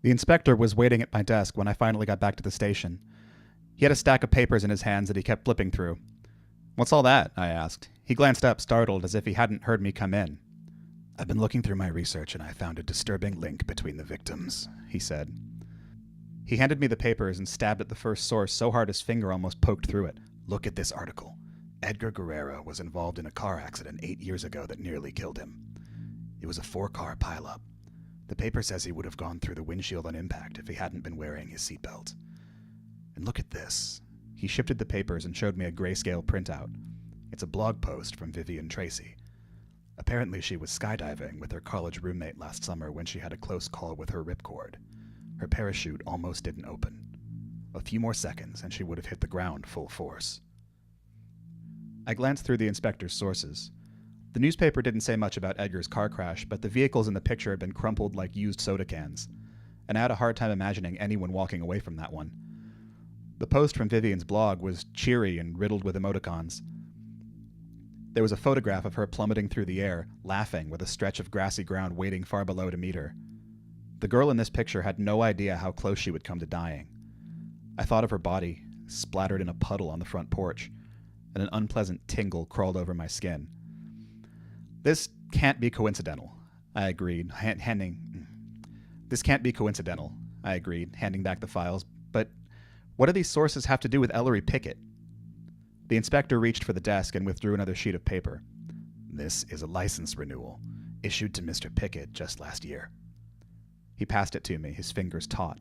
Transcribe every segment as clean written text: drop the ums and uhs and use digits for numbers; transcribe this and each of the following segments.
The inspector was waiting at my desk when I finally got back to the station. He had a stack of papers in his hands that he kept flipping through. "What's all that?" I asked. He glanced up, startled, as if he hadn't heard me come in. "I've been looking through my research and I found a disturbing link between the victims," he said. He handed me the papers and stabbed at the first source so hard his finger almost poked through it. "Look at this article. Edgar Guerrero was involved in a car accident 8 years ago that nearly killed him. It was a 4-car pileup. The paper says he would have gone through the windshield on impact if he hadn't been wearing his seatbelt. And look at this." He shifted the papers and showed me a grayscale printout. It's a blog post from Vivian Tracy. Apparently she was skydiving with her college roommate last summer when she had a close call with her ripcord. Her parachute almost didn't open. A few more seconds and she would have hit the ground full force. I glanced through the inspector's sources. The newspaper didn't say much about Edgar's car crash, but the vehicles in the picture had been crumpled like used soda cans, and I had a hard time imagining anyone walking away from that one. The post from Vivian's blog was cheery and riddled with emoticons. There was a photograph of her plummeting through the air, laughing with a stretch of grassy ground waiting far below to meet her. The girl in this picture had no idea how close she would come to dying. I thought of her body, splattered in a puddle on the front porch, and an unpleasant tingle crawled over my skin. "This can't be coincidental," I agreed, This can't be coincidental, I agreed, handing back the files. "But what do these sources have to do with Ellery Pickett?" The inspector reached for the desk and withdrew another sheet of paper. "This is a license renewal, issued to Mr. Pickett just last year." He passed it to me, his fingers taut.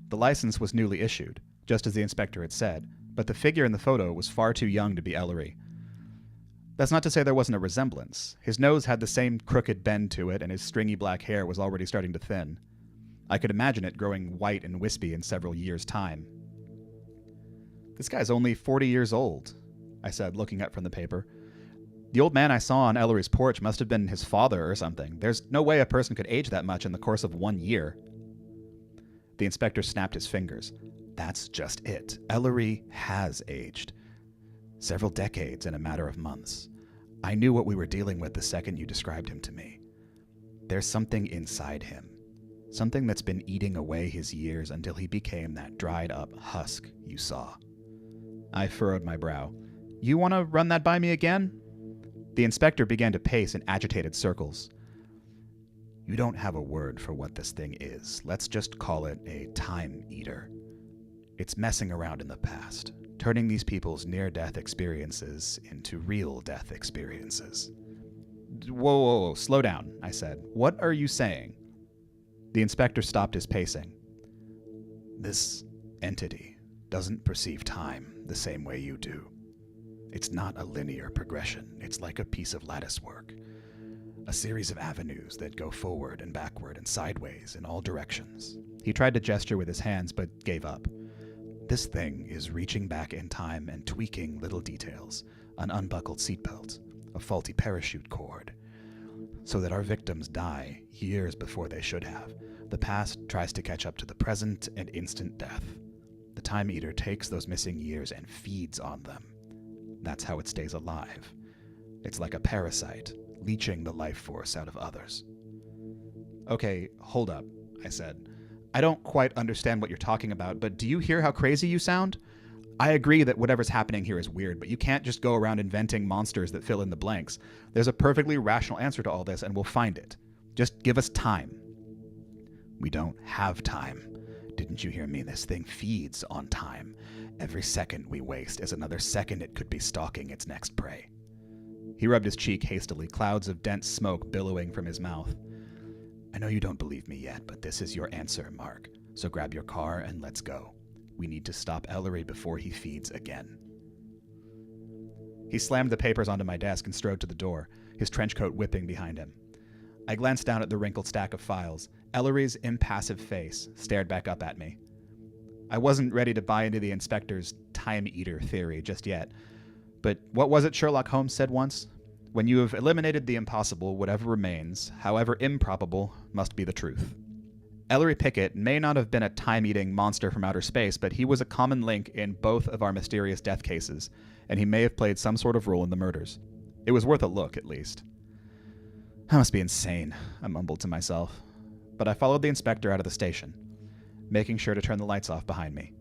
The license was newly issued, just as the inspector had said, but the figure in the photo was far too young to be Ellery. That's not to say there wasn't a resemblance. His nose had the same crooked bend to it, and his stringy black hair was already starting to thin. I could imagine it growing white and wispy in several years' time. "This guy's only 40 years old," I said, looking up from the paper. "The old man I saw on Ellery's porch must have been his father or something. There's no way a person could age that much in the course of 1 year." The inspector snapped his fingers. "That's just it. Ellery has aged. Several decades in a matter of months. I knew what we were dealing with the second you described him to me. There's something inside him. Something that's been eating away his years until he became that dried-up husk you saw." I furrowed my brow. "You want to run that by me again?" The inspector began to pace in agitated circles. "You don't have a word for what this thing is. Let's just call it a time eater. It's messing around in the past, turning these people's near-death experiences into real death experiences." Whoa, slow down," I said. "What are you saying?" The inspector stopped his pacing. "This entity doesn't perceive time the same way you do. It's not a linear progression. It's like a piece of lattice work. A series of avenues that go forward and backward and sideways in all directions." He tried to gesture with his hands, but gave up. "This thing is reaching back in time and tweaking little details, an unbuckled seatbelt, a faulty parachute cord, so that our victims die years before they should have. The past tries to catch up to the present and instant death. The Time Eater takes those missing years and feeds on them. That's how it stays alive. It's like a parasite, leeching the life force out of others." "Okay, hold up," I said. "I don't quite understand what you're talking about, but do you hear how crazy you sound? I agree that whatever's happening here is weird, but you can't just go around inventing monsters that fill in the blanks. There's a perfectly rational answer to all this, and we'll find it. Just give us time." "We don't have time. Didn't you hear me? This thing feeds on time. Every second we waste is another second it could be stalking its next prey." He rubbed his cheek hastily, clouds of dense smoke billowing from his mouth. "I know you don't believe me yet, but this is your answer, Mark. So grab your car and let's go. We need to stop Ellery before he feeds again." He slammed the papers onto my desk and strode to the door, his trench coat whipping behind him. I glanced down at the wrinkled stack of files. Ellery's impassive face stared back up at me. I wasn't ready to buy into the inspector's time-eater theory just yet, but what was it Sherlock Holmes said once? When you have eliminated the impossible, whatever remains, however improbable, must be the truth. Ellery Pickett may not have been a time-eating monster from outer space, but he was a common link in both of our mysterious death cases, and he may have played some sort of role in the murders. It was worth a look, at least. "I must be insane," I mumbled to myself. but I followed the inspector out of the station, making sure to turn the lights off behind me.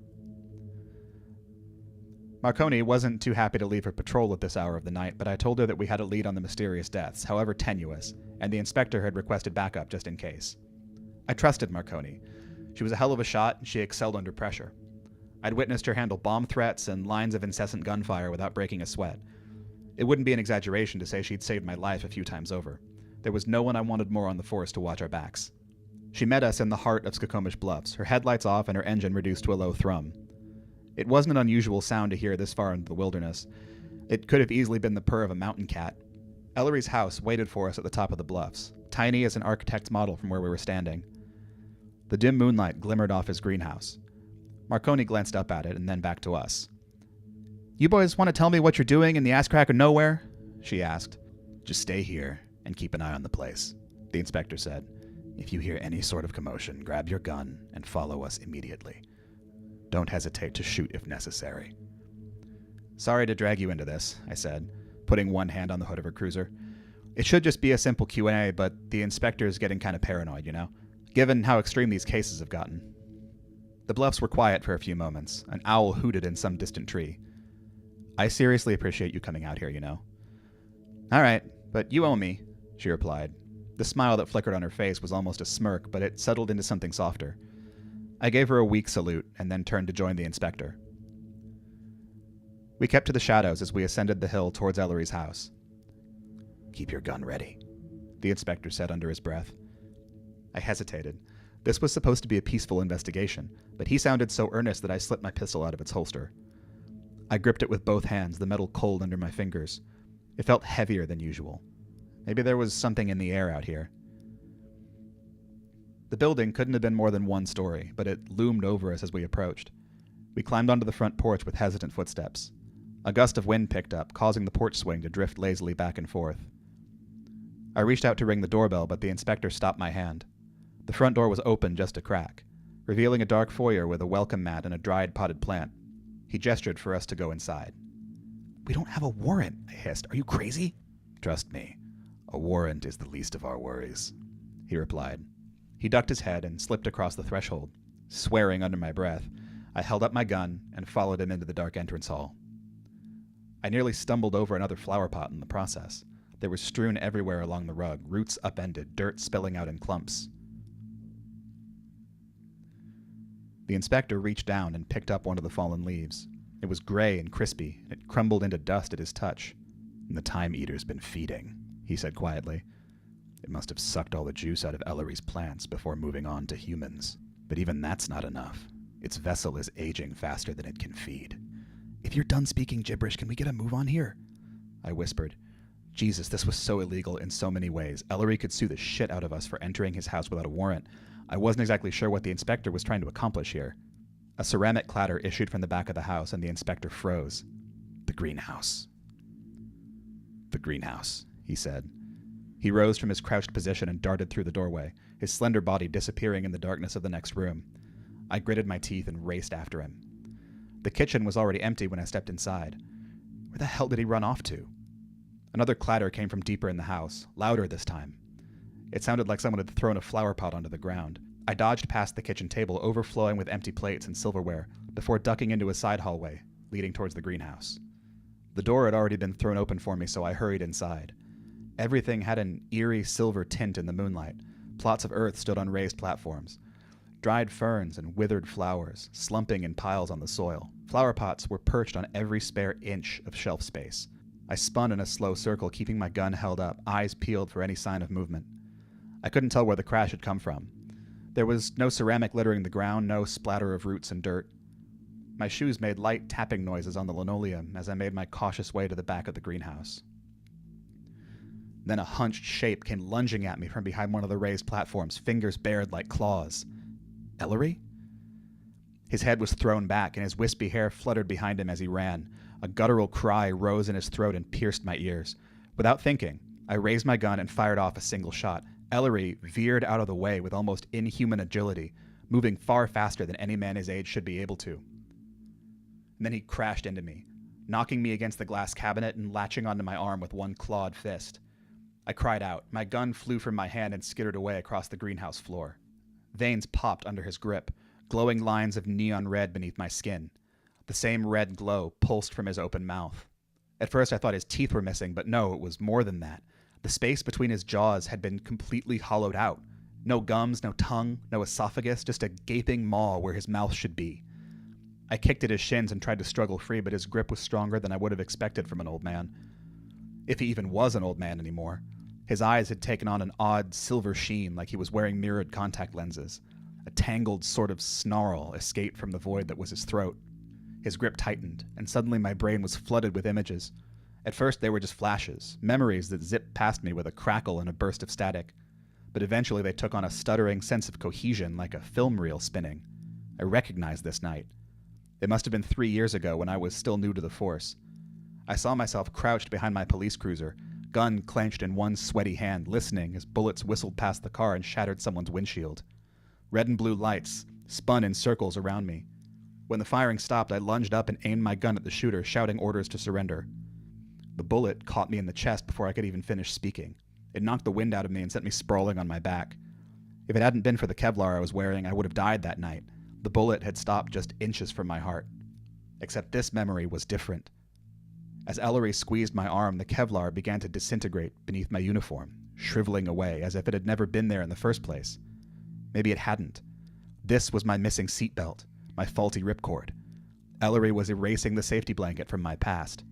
Marconi wasn't too happy to leave her patrol at this hour of the night, but I told her that we had a lead on the mysterious deaths, however tenuous, and the inspector had requested backup just in case. I trusted Marconi. She was a hell of a shot, and she excelled under pressure. I'd witnessed her handle bomb threats and lines of incessant gunfire without breaking a sweat. It wouldn't be an exaggeration to say she'd saved my life a few times over. There was no one I wanted more on the force to watch our backs. She met us in the heart of Skokomish Bluffs, her headlights off and her engine reduced to a low thrum. It wasn't an unusual sound to hear this far into the wilderness. It could have easily been the purr of a mountain cat. Ellery's house waited for us at the top of the bluffs, tiny as an architect's model from where we were standing. The dim moonlight glimmered off his greenhouse. Marconi glanced up at it and then back to us. "You boys want to tell me what you're doing in the ass crack of nowhere?" she asked. "Just stay here and keep an eye on the place," the inspector said. "If you hear any sort of commotion, grab your gun and follow us immediately. Don't hesitate to shoot if necessary." "Sorry to drag you into this," I said, putting one hand on the hood of her cruiser. "It should just be a simple Q&A, but the inspector's getting kind of paranoid, given how extreme these cases have gotten." The bluffs were quiet for a few moments. An owl hooted in some distant tree. "I seriously appreciate you coming out here, "All right, but you owe me," she replied. The smile that flickered on her face was almost a smirk, but it settled into something softer. I gave her a weak salute and then turned to join the inspector. We kept to the shadows as we ascended the hill towards Ellery's house. "Keep your gun ready," the inspector said under his breath. I hesitated. This was supposed to be a peaceful investigation, but he sounded so earnest that I slipped my pistol out of its holster. I gripped it with both hands, the metal cold under my fingers. It felt heavier than usual. Maybe there was something in the air out here. The building couldn't have been more than one story, but it loomed over us as we approached. We climbed onto the front porch with hesitant footsteps. A gust of wind picked up, causing the porch swing to drift lazily back and forth. I reached out to ring the doorbell, but the inspector stopped my hand. The front door was open just a crack, revealing a dark foyer with a welcome mat and a dried potted plant. He gestured for us to go inside. "We don't have a warrant," I hissed. "Are you crazy?" "Trust me, a warrant is the least of our worries," he replied. He ducked his head and slipped across the threshold. Swearing under my breath, I held up my gun and followed him into the dark entrance hall. I nearly stumbled over another flower pot in the process. They were strewn everywhere along the rug, roots upended, dirt spilling out in clumps. The inspector reached down and picked up one of the fallen leaves. It was gray and crispy, and it crumbled into dust at his touch. "And the Time Eater's been feeding," he said quietly. "It must have sucked all the juice out of Ellery's plants before moving on to humans. But even that's not enough. Its vessel is aging faster than it can feed." "If you're done speaking gibberish, can we get a move on here?" I whispered. Jesus, this was so illegal in so many ways. Ellery could sue the shit out of us for entering his house without a warrant. I wasn't exactly sure what the inspector was trying to accomplish here. A ceramic clatter issued from the back of the house, and the inspector froze. "The greenhouse." "The greenhouse," he said. He rose from his crouched position and darted through the doorway, his slender body disappearing in the darkness of the next room. I gritted my teeth and raced after him. The kitchen was already empty when I stepped inside. Where the hell did he run off to? Another clatter came from deeper in the house, louder this time. It sounded like someone had thrown a flower pot onto the ground. I dodged past the kitchen table, overflowing with empty plates and silverware, before ducking into a side hallway, leading towards the greenhouse. The door had already been thrown open for me, so I hurried inside. Everything had an eerie silver tint in the moonlight. Plots of earth stood on raised platforms. Dried ferns and withered flowers, slumping in piles on the soil. Flower pots were perched on every spare inch of shelf space. I spun in a slow circle, keeping my gun held up, eyes peeled for any sign of movement. I couldn't tell where the crash had come from. There was no ceramic littering the ground, no splatter of roots and dirt. My shoes made light tapping noises on the linoleum as I made my cautious way to the back of the greenhouse. Then a hunched shape came lunging at me from behind one of the raised platforms, fingers bared like claws. Ellery? His head was thrown back, and his wispy hair fluttered behind him as he ran. A guttural cry rose in his throat and pierced my ears. Without thinking, I raised my gun and fired off a single shot. Ellery veered out of the way with almost inhuman agility, moving far faster than any man his age should be able to. And then he crashed into me, knocking me against the glass cabinet and latching onto my arm with one clawed fist. I cried out. My gun flew from my hand and skittered away across the greenhouse floor. Veins popped under his grip, glowing lines of neon red beneath my skin. The same red glow pulsed from his open mouth. At first I thought his teeth were missing, but no, it was more than that. The space between his jaws had been completely hollowed out. No gums, no tongue, no esophagus, just a gaping maw where his mouth should be. I kicked at his shins and tried to struggle free, but his grip was stronger than I would have expected from an old man. If he even was an old man anymore. His eyes had taken on an odd silver sheen, like he was wearing mirrored contact lenses. A tangled sort of snarl escaped from the void that was his throat. His grip tightened, and suddenly my brain was flooded with images. At first they were just flashes, memories that zipped past me with a crackle and a burst of static. But eventually they took on a stuttering sense of cohesion, like a film reel spinning. I recognized this night. It must have been 3 years ago when I was still new to the force. I saw myself crouched behind my police cruiser, gun clenched in one sweaty hand, listening as bullets whistled past the car and shattered someone's windshield. Red and blue lights spun in circles around me. When the firing stopped, I lunged up and aimed my gun at the shooter, shouting orders to surrender. The bullet caught me in the chest before I could even finish speaking. It knocked the wind out of me and sent me sprawling on my back. If it hadn't been for the Kevlar I was wearing, I would have died that night. The bullet had stopped just inches from my heart. Except this memory was different. As Ellery squeezed my arm, the Kevlar began to disintegrate beneath my uniform, shriveling away as if it had never been there in the first place. Maybe it hadn't. This was my missing seatbelt, my faulty ripcord. Ellery was erasing the safety blanket from my past.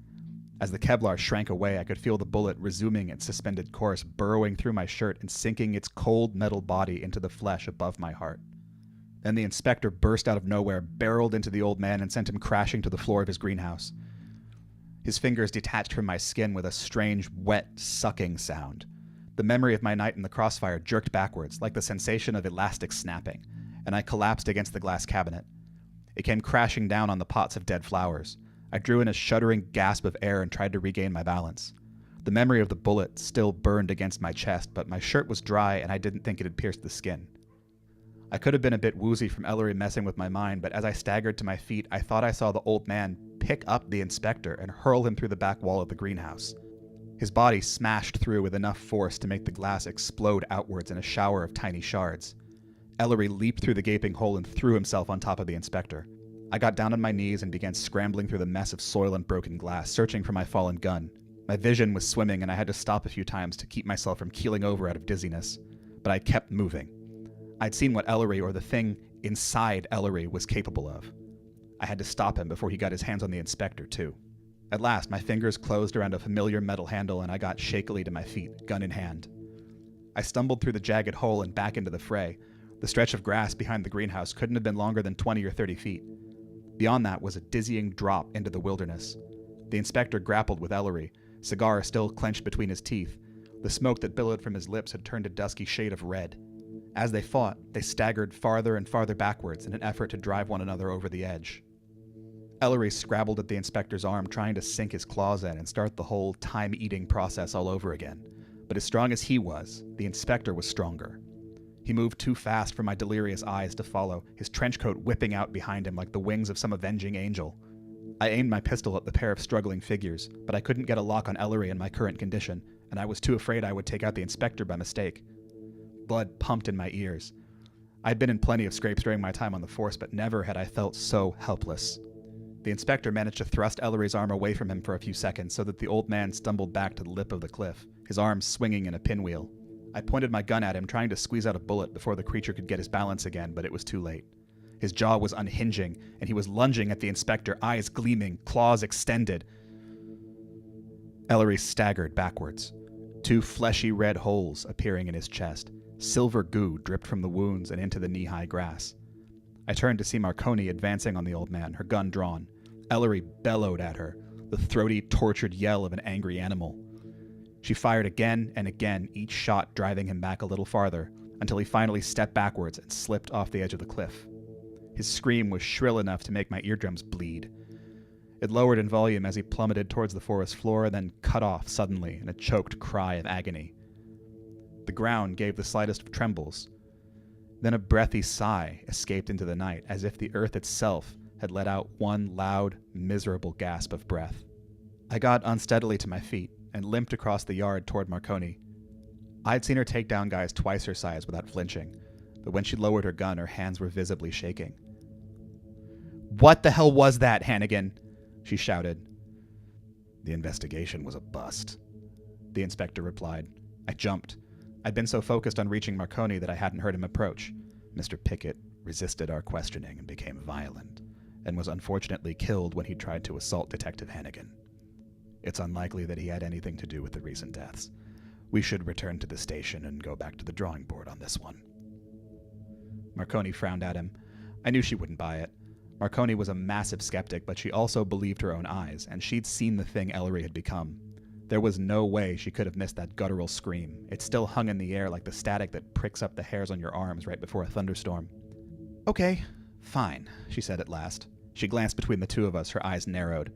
As the Kevlar shrank away, I could feel the bullet resuming its suspended course, burrowing through my shirt and sinking its cold metal body into the flesh above my heart. Then the inspector burst out of nowhere, barreled into the old man, and sent him crashing to the floor of his greenhouse. His fingers detached from my skin with a strange, wet, sucking sound. The memory of my night in the crossfire jerked backwards, like the sensation of elastic snapping, and I collapsed against the glass cabinet. It came crashing down on the pots of dead flowers. I drew in a shuddering gasp of air and tried to regain my balance. The memory of the bullet still burned against my chest, but my shirt was dry and I didn't think it had pierced the skin. I could have been a bit woozy from Ellery messing with my mind, but as I staggered to my feet, I thought I saw the old man pick up the inspector and hurl him through the back wall of the greenhouse. His body smashed through with enough force to make the glass explode outwards in a shower of tiny shards. Ellery leaped through the gaping hole and threw himself on top of the inspector. I got down on my knees and began scrambling through the mess of soil and broken glass, searching for my fallen gun. My vision was swimming and I had to stop a few times to keep myself from keeling over out of dizziness. But I kept moving. I'd seen what Ellery, or the thing inside Ellery, was capable of. I had to stop him before he got his hands on the inspector, too. At last, my fingers closed around a familiar metal handle and I got shakily to my feet, gun in hand. I stumbled through the jagged hole and back into the fray. The stretch of grass behind the greenhouse couldn't have been longer than 20 or 30 feet. Beyond that was a dizzying drop into the wilderness. The inspector grappled with Ellery, cigar still clenched between his teeth. The smoke that billowed from his lips had turned a dusky shade of red. As they fought, they staggered farther and farther backwards in an effort to drive one another over the edge. Ellery scrabbled at the inspector's arm, trying to sink his claws in and start the whole time-eating process all over again. But as strong as he was, the inspector was stronger. He moved too fast for my delirious eyes to follow, his trench coat whipping out behind him like the wings of some avenging angel. I aimed my pistol at the pair of struggling figures, but I couldn't get a lock on Ellery in my current condition, and I was too afraid I would take out the inspector by mistake. Blood pumped in my ears. I'd been in plenty of scrapes during my time on the force, but never had I felt so helpless. The inspector managed to thrust Ellery's arm away from him for a few seconds so that the old man stumbled back to the lip of the cliff, his arms swinging in a pinwheel. I pointed my gun at him, trying to squeeze out a bullet before the creature could get his balance again, but it was too late. His jaw was unhinging, and he was lunging at the inspector, eyes gleaming, claws extended. Ellery staggered backwards, 2 fleshy red holes appearing in his chest. Silver goo dripped from the wounds and into the knee-high grass. I turned to see Marconi advancing on the old man, her gun drawn. Ellery bellowed at her, the throaty, tortured yell of an angry animal. She fired again and again, each shot driving him back a little farther, until he finally stepped backwards and slipped off the edge of the cliff. His scream was shrill enough to make my eardrums bleed. It lowered in volume as he plummeted towards the forest floor, then cut off suddenly in a choked cry of agony. The ground gave the slightest of trembles. Then a breathy sigh escaped into the night, as if the earth itself had let out one loud, miserable gasp of breath. I got unsteadily to my feet and limped across the yard toward Marconi. I'd seen her take down guys twice her size without flinching, but when she lowered her gun, her hands were visibly shaking. "What the hell was that, Hannigan?" she shouted. "The investigation was a bust," the inspector replied. I jumped. I'd been so focused on reaching Marconi that I hadn't heard him approach. Mr. Pickett resisted our questioning and became violent, and was unfortunately killed when he tried to assault Detective Hannigan. It's unlikely that he had anything to do with the recent deaths. We should return to the station and go back to the drawing board on this one. Marconi frowned at him. I knew she wouldn't buy it. Marconi was a massive skeptic, but she also believed her own eyes, and she'd seen the thing Ellery had become. There was no way she could have missed that guttural scream. It still hung in the air like the static that pricks up the hairs on your arms right before a thunderstorm. "Okay, fine," she said at last. She glanced between the two of us, her eyes narrowed.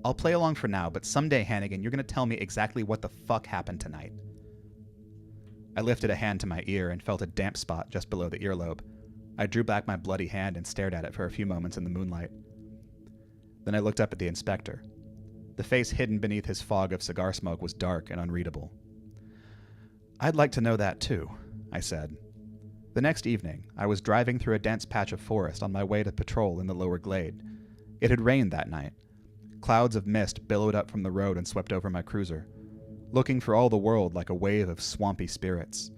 "I'll play along for now, but someday, Hannigan, you're going to tell me exactly what the fuck happened tonight." I lifted a hand to my ear and felt a damp spot just below the earlobe. I drew back my bloody hand and stared at it for a few moments in the moonlight. Then I looked up at the inspector. The face hidden beneath his fog of cigar smoke was dark and unreadable. "I'd like to know that too," I said. The next evening, I was driving through a dense patch of forest on my way to patrol in the lower glade. It had rained that night. Clouds of mist billowed up from the road and swept over my cruiser, looking for all the world like a wave of swampy spirits.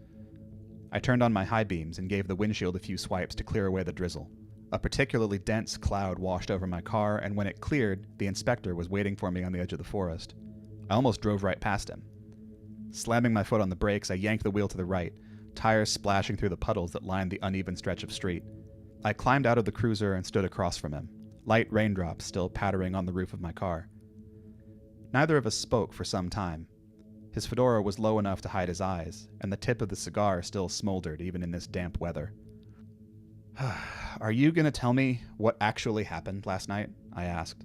I turned on my high beams and gave the windshield a few swipes to clear away the drizzle. A particularly dense cloud washed over my car, and when it cleared, the inspector was waiting for me on the edge of the forest. I almost drove right past him. Slamming my foot on the brakes, I yanked the wheel to the right, tires splashing through the puddles that lined the uneven stretch of street. I climbed out of the cruiser and stood across from him, light raindrops still pattering on the roof of my car. Neither of us spoke for some time. His fedora was low enough to hide his eyes, and the tip of the cigar still smoldered even in this damp weather. "Are you going to tell me what actually happened last night?" I asked.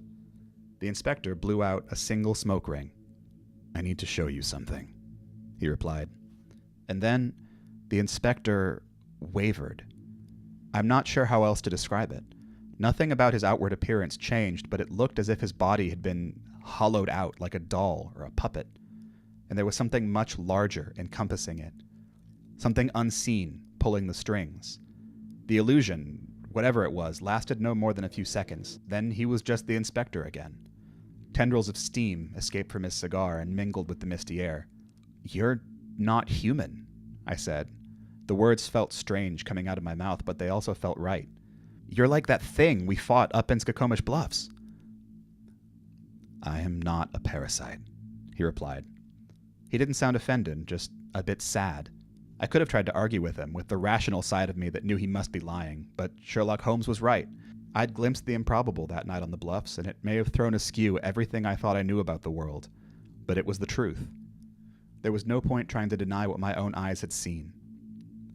The inspector blew out a single smoke ring. "I need to show you something," he replied. And then the inspector wavered. I'm not sure how else to describe it. Nothing about his outward appearance changed, but it looked as if his body had been hollowed out like a doll or a puppet. And there was something much larger encompassing it. Something unseen pulling the strings. The illusion, whatever it was, lasted no more than a few seconds. Then he was just the inspector again. Tendrils of steam escaped from his cigar and mingled with the misty air. "You're not human," I said. The words felt strange coming out of my mouth, but they also felt right. "You're like that thing we fought up in Skokomish Bluffs." "I am not a parasite," he replied. He didn't sound offended, just a bit sad. I could have tried to argue with him, with the rational side of me that knew he must be lying, but Sherlock Holmes was right. I'd glimpsed the improbable that night on the bluffs, and it may have thrown askew everything I thought I knew about the world, but it was the truth. There was no point trying to deny what my own eyes had seen.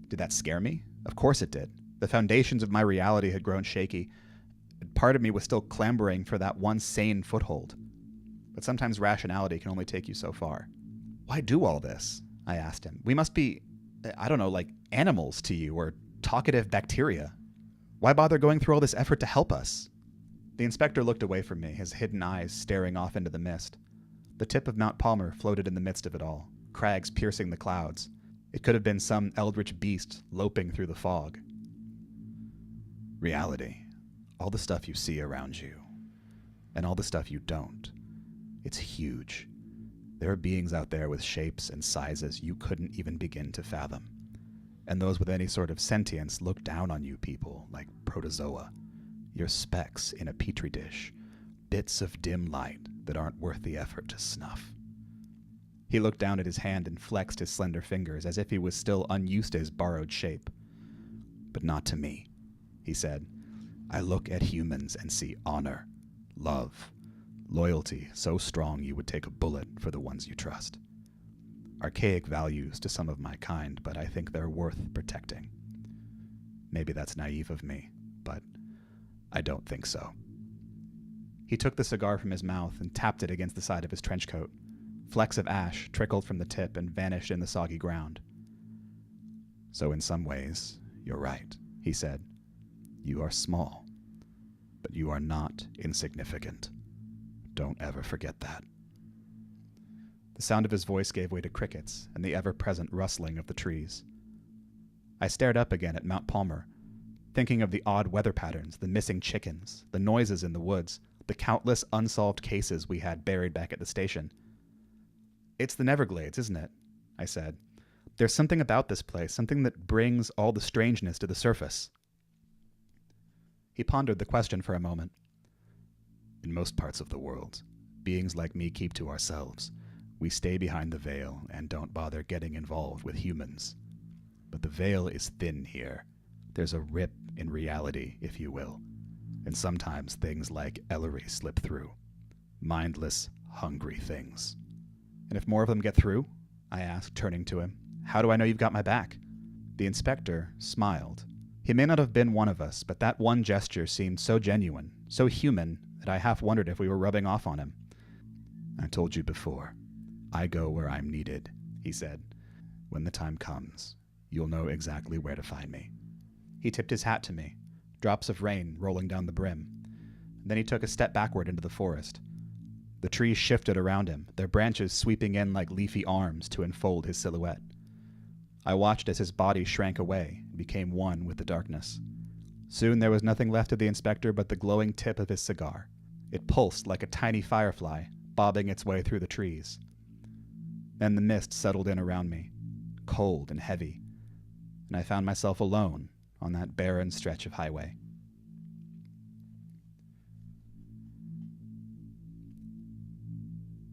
Did that scare me? Of course it did. The foundations of my reality had grown shaky, and part of me was still clambering for that one sane foothold. But sometimes rationality can only take you so far. "Why do all this?" I asked him. "We must be, I don't know, like animals to you, or talkative bacteria. Why bother going through all this effort to help us?" The inspector looked away from me, his hidden eyes staring off into the mist. The tip of Mount Palmer floated in the midst of it all, crags piercing the clouds. It could have been some eldritch beast loping through the fog. "Reality, all the stuff you see around you, and all the stuff you don't, it's huge. There are beings out there with shapes and sizes you couldn't even begin to fathom. And those with any sort of sentience look down on you people like protozoa. You're specks in a petri dish, bits of dim light that aren't worth the effort to snuff." He looked down at his hand and flexed his slender fingers as if he was still unused to his borrowed shape. "But not to me," he said. "I look at humans and see honor, love, loyalty so strong you would take a bullet for the ones you trust. Archaic values to some of my kind, but I think they're worth protecting. Maybe that's naive of me, but I don't think so." He took the cigar from his mouth and tapped it against the side of his trench coat. Flecks of ash trickled from the tip and vanished in the soggy ground. "So in some ways, you're right," he said. "You are small, but you are not insignificant. Don't ever forget that." The sound of his voice gave way to crickets and the ever-present rustling of the trees. I stared up again at Mount Palmer, thinking of the odd weather patterns, the missing chickens, the noises in the woods, the countless unsolved cases we had buried back at the station. It's the Neverglades, isn't it? I said. There's something about this place, something that brings all the strangeness to the surface. He pondered the question for a moment. In most parts of the world, beings like me keep to ourselves. We stay behind the veil and don't bother getting involved with humans. But the veil is thin here. There's a rip in reality, if you will. And sometimes things like Ellery slip through. Mindless, hungry things. And if more of them get through? I asked, turning to him. How do I know you've got my back? The inspector smiled. He may not have been one of us, but that one gesture seemed so genuine, so human, that I half wondered if we were rubbing off on him. I told you before. I go where I'm needed, he said. When the time comes, you'll know exactly where to find me. He tipped his hat to me, drops of rain rolling down the brim. Then he took a step backward into the forest. The trees shifted around him, their branches sweeping in like leafy arms to enfold his silhouette. I watched as his body shrank away and became one with the darkness. Soon there was nothing left of the inspector but the glowing tip of his cigar. It pulsed like a tiny firefly, bobbing its way through the trees. Then the mist settled in around me, cold and heavy, and I found myself alone on that barren stretch of highway.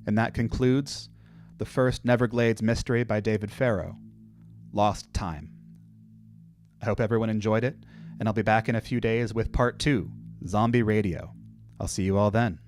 And that concludes the first Neverglades mystery by David Farrow, Lost Time. I hope everyone enjoyed it, and I'll be back in a few days with part 2, Zombie Radio. I'll see you all then.